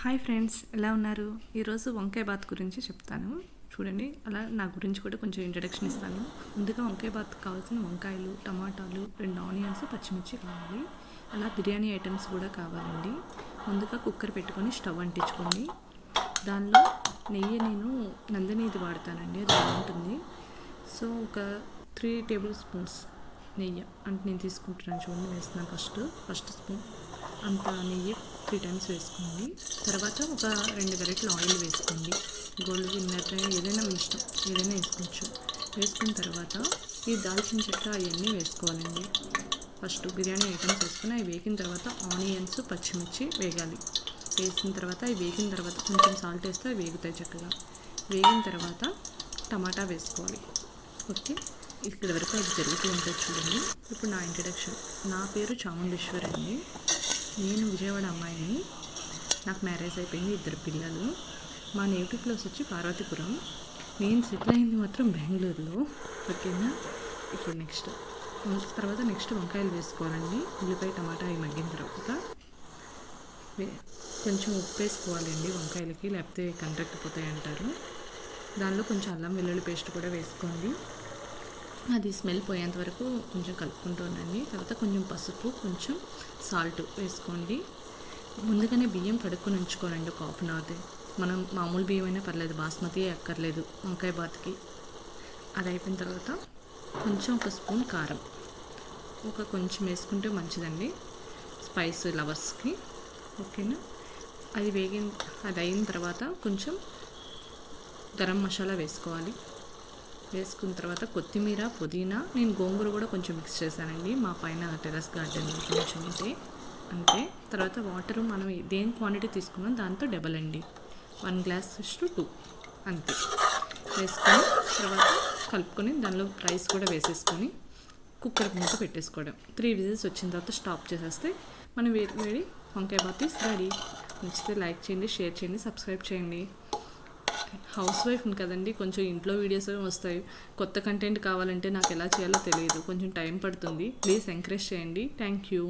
Hi friends, ఎలా ఉన్నారు? ఈరోజు వంకాయ బాత్ గురించి చెప్తాను. చూడండి, అలా నా గురించి కూడా కొంచెం ఇంట్రడక్షన్ ఇస్తాను. ముందుగా వంకాయ బాత్ కావాల్సిన వంకాయలు, టమాటాలు, 2 ఆనియన్స్, పచ్చిమిర్చి కావాలి. అలా బిర్యానీ ఐటమ్స్ కూడా కావాలండి. ముందుగా కుక్కర్ పెట్టుకొని స్టవ్ అంటించుకోండి. దానిలో నెయ్యి నేను నందినిది వాడతానండి, అది బాగుంటుంది. సో ఒక 3 టేబుల్ స్పూన్స్ నెయ్యి అంటే నేను తీసుకుంటున్నాను, చూడండి వేస్తున్నాను. ఫస్ట్ స్పూన్ అంత నెయ్యి 3 టైమ్స్ వేసుకోండి. తర్వాత ఒక 2 గరిటెలు ఆయిల్ వేసుకోండి. గోల్డ్ విన్నర్ ఏదైనా మీ ఇష్టం, ఏదైనా వేసుకోవచ్చు. వేసుకున్న తర్వాత ఈ దాల్చిన చెక్క అవన్నీ వేసుకోవాలండి. ఫస్ట్ బిర్యానీ ఐటమ్స్ వేసుకుని అవి వేగిన తర్వాత ఆనియన్స్, పచ్చిమిర్చి వేగాలి. వేసిన తర్వాత అవి వేగిన తర్వాత కొంచెం సాల్ట్ వేస్తే అవి వేగుతాయి చక్కగా. వేగిన తర్వాత టమాటా వేసుకోవాలి. ఓకే, ఇక్కడ వరకు అది జరుగుతూ ఉంటుంది చూడండి. ఇప్పుడు నా ఇంట్రడక్షన్. నా పేరు చాముండేశ్వరి అండి. నేను విజయవాడ అమ్మాయిని. నాకు మ్యారేజ్ అయిపోయింది, 2 పిల్లలు. మా నేటివ్ ప్లేస్ వచ్చి పార్వతీపురం. నేను సెటిల్ అయింది మాత్రం బెంగళూరులో. ఓకేనా. ఇప్పుడు నెక్స్ట్ వంకాయలు వేసుకోవాలండి. ఉల్లిపాయ, టమాటా అవి మగ్గిన తర్వాత కొంచెం ఉప్పు వేసుకోవాలండి వంకాయలకి, లేకపోతే కంటెక్కిపోతాయి అంటారు. దానిలో కొంచెం అల్లం వెల్లుల్లి పేస్ట్ కూడా వేసుకోండి. అది స్మెల్ పోయేంత వరకు కొంచెం కలుపుకుంటూ ఉండండి. తర్వాత కొంచెం పసుపు, కొంచెం సాల్ట్ వేసుకోండి. ముందుగానే బియ్యం కడుక్కొని ఉంచుకోనండి ఒక 1/2 అవర్. మనం మామూలు బియ్యం అయినా పర్లేదు, బాస్మతి అక్కర్లేదు వంకాయ బాత్కి. అది అయిపోయిన తర్వాత కొంచెం ఒక స్పూన్ కారం కొంచెం వేసుకుంటే మంచిదండి స్పైస్ లవర్స్కి. ఓకేనా. అది అయిన తర్వాత కొంచెం గరం మసాలా వేసుకోవాలి. వేసుకున్న తర్వాత కొత్తిమీర, పుదీనా, నేను గోంగూర కూడా కొంచెం మిక్స్ చేశానండి. మా పైన టెర్రస్ గార్డెన్ కొంచెం అంతే. తర్వాత వాటర్ మనం దేని క్వాంటిటీ తీసుకున్నాం దాంతో డబల్ అండి, 1 గ్లాస్ టు 2 అంతే వేసుకొని తర్వాత కలుపుకొని దానిలో రైస్ కూడా వేసేసుకొని కుక్కర్ మూత పెట్టేసుకోవడం. 3 విజిల్స్ వచ్చిన తర్వాత స్టాప్ చేసేస్తే మనం వేడి వంకాయ బాత్ ఈస్ రెడీ. నచ్చితే లైక్ చేయండి, షేర్ చేయండి, సబ్స్క్రైబ్ చేయండి. హౌస్ వైఫ్ని కదండి, కొంచెం ఇంట్లో వీడియోస్ వస్తాయి. కొత్త కంటెంట్ కావాలంటే నాకు ఎలా చేయాలో తెలియదు, కొంచెం టైం పడుతుంది. ప్లీజ్ ఎంకరేజ్ చేయండి. Thank you.